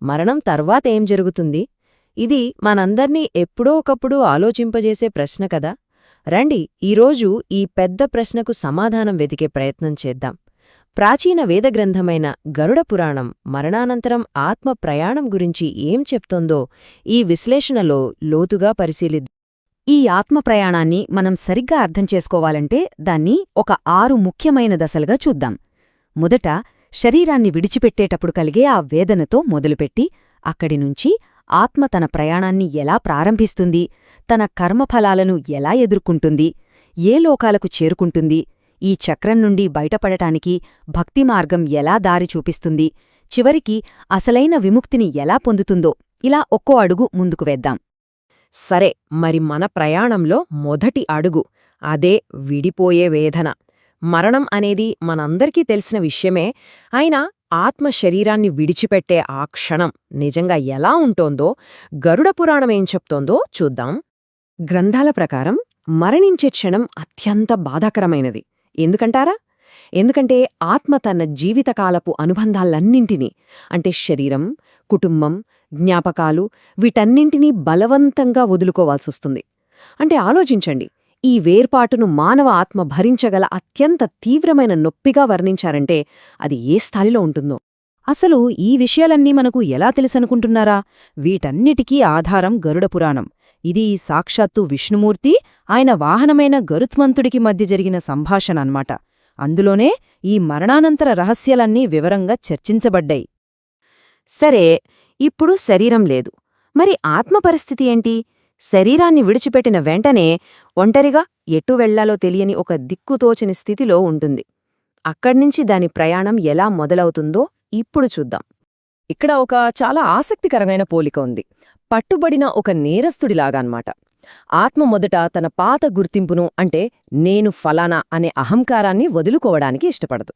మరణం తర్వాతేం జరుగుతుంది? ఇది మనందర్నీ ఎప్పుడో ఒకప్పుడు ఆలోచింపజేసే ప్రశ్న కదా. రండి ఈరోజు ఈ పెద్ద ప్రశ్నకు సమాధానం వెతికే ప్రయత్నం చేద్దాం. ప్రాచీన వేదగ్రంథమైన గరుడ పురాణం మరణానంతరం ఆత్మ ప్రయాణం గురించి ఏం చెప్తోందో ఈ విశ్లేషణలో లోతుగా పరిశీలిద్దాం. ఈ ఆత్మ ప్రయాణాన్ని మనం సరిగ్గా అర్థం చేసుకోవాలంటే దాన్ని ఒక 6 ముఖ్యమైన దశలుగా చూద్దాం. మొదట శరీరాన్ని విడిచిపెట్టేటప్పుడు కలిగే ఆ వేదనతో మొదలుపెట్టి అక్కడినుంచి ఆత్మ తన ప్రయాణాన్ని ఎలా ప్రారంభిస్తుంది, తన కర్మఫలాలను ఎలా ఎదుర్కొంటుంది, ఏ లోకాలకు చేరుకుంటుంది, ఈ చక్రం నుండి బయటపడటానికి భక్తి మార్గం ఎలా దారి చూపిస్తుంది, చివరికి అసలైన విముక్తిని ఎలా పొందుతుందో ఇలా ఒక్కో అడుగు ముందుకు వేద్దాం. సరే, మరి మన ప్రయాణంలో మొదటి అడుగు అదే విడిపోయే వేదన. మరణం అనేది మనందరికీ తెలిసిన విషయమే. అయినా ఆత్మ శరీరాన్ని విడిచిపెట్టే ఆ క్షణం నిజంగా ఎలా ఉంటోందో గరుడ పురాణమేం చెప్తోందో చూద్దాం. గ్రంథాల ప్రకారం మరణించే క్షణం అత్యంత బాధాకరమైనది. ఎందుకంటారా? ఎందుకంటే ఆత్మ తన జీవితకాలపు అనుబంధాలన్నింటినీ, అంటే శరీరం, కుటుంబం, జ్ఞాపకాలు, వీటన్నింటినీ బలవంతంగా వదులుకోవాల్సొస్తుంది. అంటే ఆలోచించండి, ఈ వేర్పాటును మానవ ఆత్మ భరించగల అత్యంత తీవ్రమైన నొప్పిగా వర్ణించారంటే అది ఏ స్థాయిలో ఉంటుందో. అసలు ఈ విషయాలన్నీ మనకు ఎలా తెలుసనుకుంటున్నారా? వీటన్నిటికీ ఆధారం గరుడ పురాణం. ఇది సాక్షాత్తు విష్ణుమూర్తి, ఆయన వాహనమైన గరుత్మంతుడికి మధ్య జరిగిన సంభాషణ అన్నమాట. అందులోనే ఈ మరణానంతర రహస్యాలన్నీ వివరంగా చర్చించబడ్డాయి. సరే, ఇప్పుడు శరీరం లేదు, మరి ఆత్మ పరిస్థితి ఏంటి? శరీరాన్ని విడిచిపెట్టిన వెంటనే ఒంటరిగా ఎటు వెళ్లాలో తెలియని ఒక దిక్కుతోచని స్థితిలో ఉంటుంది. అక్కడ్నుంచి దాని ప్రయాణం ఎలా మొదలవుతుందో ఇప్పుడు చూద్దాం. ఇక్కడ ఒక చాలా ఆసక్తికరమైన పోలిక ఉంది. పట్టుబడిన ఒక నేరస్తుడిలాగా అన్నమాట. ఆత్మ మొదట తన పాత గుర్తింపును, అంటే నేను ఫలానా అనే అహంకారాన్ని వదులుకోవడానికి ఇష్టపడదు.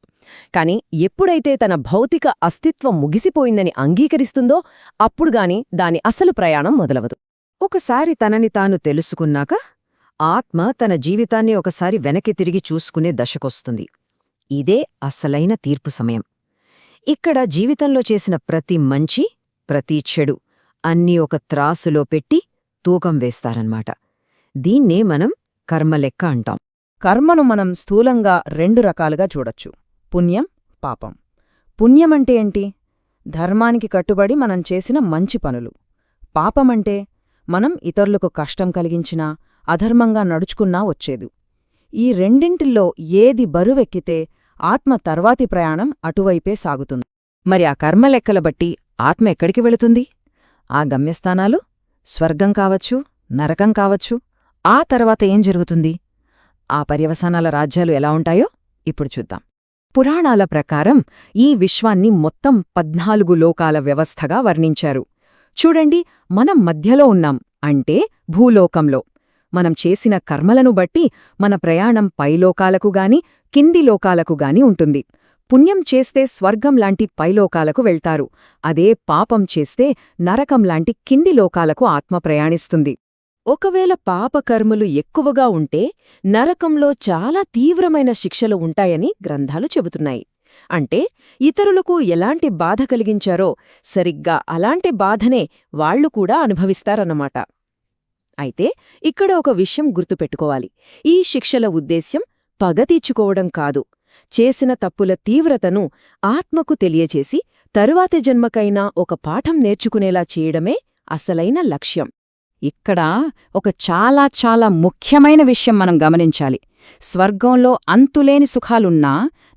కాని ఎప్పుడైతే తన భౌతిక అస్తిత్వం ముగిసిపోయిందని అంగీకరిస్తుందో అప్పుడుగాని దాని అసలు ప్రయాణం మొదలవదు. ఒకసారి తనని తాను తెలుసుకున్నాక ఆత్మ తన జీవితాన్ని ఒకసారి వెనక్కి తిరిగి చూసుకునే దశకొస్తుంది. ఇదే అసలైన తీర్పు సమయం. ఇక్కడ జీవితంలో చేసిన ప్రతి మంచి, ప్రతి చెడు అన్నీ ఒక త్రాసులో పెట్టి తూకం వేస్తారన్నమాట. దీన్నే మనం కర్మలెక్క అంటాం. కర్మను మనం స్థూలంగా 2 రకాలుగా చూడొచ్చు: పుణ్యం, పాపం. పుణ్యమంటే ఏంటి? ధర్మానికి కట్టుబడి మనం చేసిన మంచి పనులు. పాపమంటే మనం ఇతరులకు కష్టం కలిగించినా, అధర్మంగా నడుచుకున్నా వచ్చేదు. ఈ రెండింటిల్లో ఏది బరువెక్కితే ఆత్మ తర్వాతి ప్రయాణం అటువైపే సాగుతుంది. మరి ఆ కర్మలెక్కల బట్టి ఆత్మ ఎక్కడికి వెళుతుంది? ఆ గమ్యస్థానాలు స్వర్గం కావచ్చు, నరకం కావచ్చు. ఆ తర్వాత ఏం జరుగుతుంది? ఆ పర్యవసానాల రాజ్యాలు ఎలా ఉంటాయో ఇప్పుడు చూద్దాం. పురాణాల ప్రకారం ఈ విశ్వాన్ని మొత్తం 14 లోకాల వ్యవస్థగా వర్ణించారు. చూడండి, మనం మధ్యలో ఉన్నాం, అంటే భూలోకంలో. మనం చేసిన కర్మలను బట్టి మన ప్రయాణం పైలోకాలకు గాని, కింది లోకాలకు గాని ఉంటుంది. పుణ్యం చేస్తే స్వర్గం లాంటి పైలోకాలకు వెళ్తారు. అదే పాపం చేస్తే నరకం లాంటి కింది లోకాలకు ఆత్మ ప్రయాణిస్తుంది. ఒకవేళ పాపకర్మలు ఎక్కువగా ఉంటే నరకంలో చాలా తీవ్రమైన శిక్షలు ఉంటాయని గ్రంథాలు చెబుతున్నాయి. అంటే ఇతరులకు ఎలాంటి బాధ కలిగించారో సరిగ్గా అలాంటి బాధనే వాళ్లు కూడా అనుభవిస్తారన్నమాట. అయితే ఇక్కడ ఒక విషయం గుర్తుపెట్టుకోవాలి. ఈ శిక్షల ఉద్దేశ్యం పగ తీర్చుకోవడం కాదు. చేసిన తప్పుల తీవ్రతను ఆత్మకు తెలియచేసి తరువాతి జన్మకైనా ఒక పాఠం నేర్చుకునేలా చేయడమే అసలైన లక్ష్యం. ఇక్కడ ఒక చాలా చాలా ముఖ్యమైన విషయం మనం గమనించాలి. స్వర్గంలో అంతులేని సుఖాలున్నా,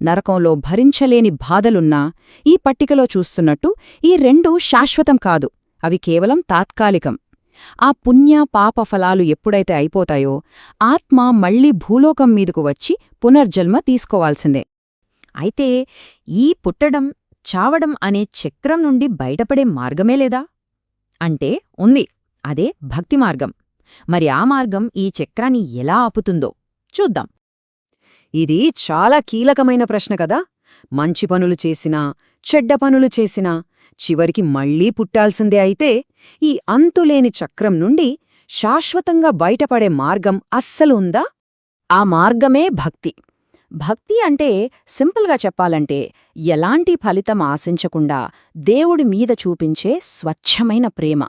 నరకంలో భరించలేని బాధలున్నా ఈ పట్టికలో చూస్తున్నట్టు ఈ 2 శాశ్వతం కాదు. అవి కేవలం తాత్కాలికం. ఆ పుణ్య పాప ఫలాలు ఎప్పుడైతే అయిపోతాయో ఆత్మ మళ్లీ భూలోకం మీదకు వచ్చి పునర్జన్మ తీసుకోవాల్సిందే. అయితే ఈ పుట్టడం, చావడం అనే చక్రం నుండి బయటపడే మార్గమే లేదా? అంటే ఉంది. అదే భక్తి మార్గం. మరి ఆ మార్గం ఈ చక్రాన్ని ఎలా ఆపుతుందో చూద్దాం. ఇది చాలా కీలకమైన ప్రశ్న కదా. మంచి పనులు చేసినా, చెడ్డ పనులు చేసినా చివరికి మళ్లీ పుట్టాల్సిందే. అయితే ఈ అంతులేని చక్రం నుండి శాశ్వతంగా బయటపడే మార్గం అస్సలు ఉందా? ఆ మార్గమే భక్తి. భక్తి అంటే సింపుల్గా చెప్పాలంటే ఎలాంటి ఫలితం ఆశించకుండా దేవుడి మీద చూపించే స్వచ్ఛమైన ప్రేమ.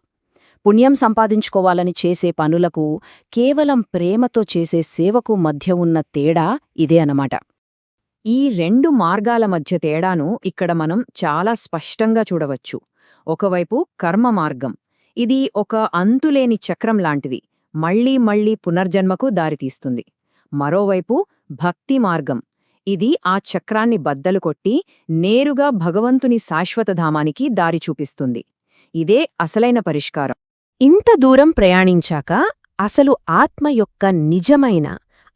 పుణ్యం సంపాదించుకోవాలని చేసే పనులకు, కేవలం ప్రేమతో చేసే సేవకు మధ్య ఉన్న తేడా ఇదే అన్నమాట. ఈ రెండు మార్గాల మధ్య తేడాను ఇక్కడ మనం చాలా స్పష్టంగా చూడవచ్చు. ఒకవైపు కర్మ మార్గం. ఇది ఒక అంతులేని చక్రం లాంటిది, మళ్లీ మళ్లీ పునర్జన్మకు దారితీస్తుంది. మరోవైపు భక్తి మార్గం. ఇది ఆ చక్రాన్ని బద్దలు కొట్టి నేరుగా భగవంతుని శాశ్వతధామానికి దారి చూపిస్తుంది. ఇదే అసలైన పరిష్కారం. ఇంత దూరం ప్రయాణించాక అసలు ఆత్మ యొక్క నిజమైన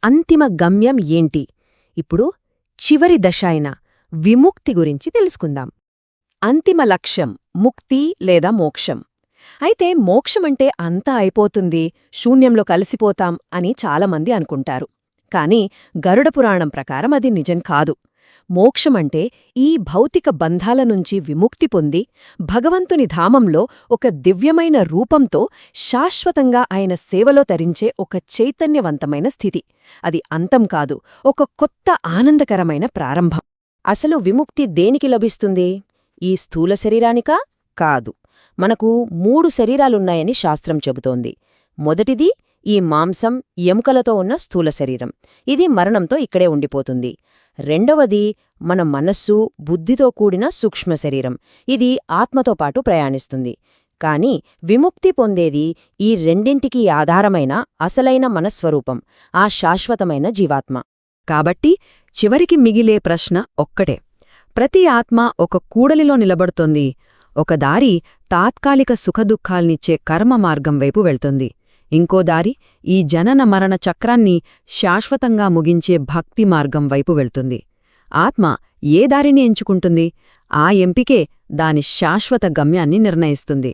అంతిమ గమ్యం ఏంటి? ఇప్పుడు చివరి దశ అయిన విముక్తి గురించి తెలుసుకుందాం. అంతిమ లక్ష్యం ముక్తి లేదా మోక్షం. అయితే మోక్షమంటే అంతా అయిపోతుంది, శూన్యంలో కలిసిపోతాం అని చాలామంది అనుకుంటారు. కాని గరుడపురాణం ప్రకారం అది నిజం కాదు. మోక్షమంటే ఈ భౌతిక బంధాల నుంచి విముక్తి పొంది భగవంతుని ధామంలో ఒక దివ్యమైన రూపంతో శాశ్వతంగా ఆయన సేవలో తరించే ఒక చైతన్యవంతమైన స్థితి. అది అంతం కాదు, ఒక కొత్త ఆనందకరమైన ప్రారంభం. అసలు విముక్తి దేనికి లభిస్తుంది? ఈ స్థూల శరీరానికా? కాదు. మనకు 3 శరీరాలున్నాయని శాస్త్రం చెబుతోంది. మొదటిది ఈ మాంసం, ఎముకలతో ఉన్న స్థూల శరీరం. ఇది మరణంతో ఇక్కడే ఉండిపోతుంది. రెండవది మన మనస్సు, బుద్ధితో కూడిన సూక్ష్మ శరీరం. ఇది ఆత్మతో పాటు ప్రయాణిస్తుంది. కాని విముక్తి పొందేది ఈ రెండింటికీ ఆధారమైన అసలైన మనస్వరూపం, ఆ శాశ్వతమైన జీవాత్మ. కాబట్టి చివరికి మిగిలే ప్రశ్న ఒక్కటే. ప్రతి ఆత్మ ఒక కూడలిలో నిలబడుతోంది. ఒక దారి తాత్కాలిక సుఖదుఖాల్నిచ్చే కర్మ మార్గం వైపు వెళ్తుంది. ఇంకో దారి ఈ జనన మరణ చక్రాన్ని శాశ్వతంగా ముగించే భక్తి మార్గం వైపు వెళ్తుంది. ఆత్మ ఏ దారిని ఎంచుకుంటుంది? ఆ ఎంపికే దాని శాశ్వత గమ్యాన్ని నిర్ణయిస్తుంది.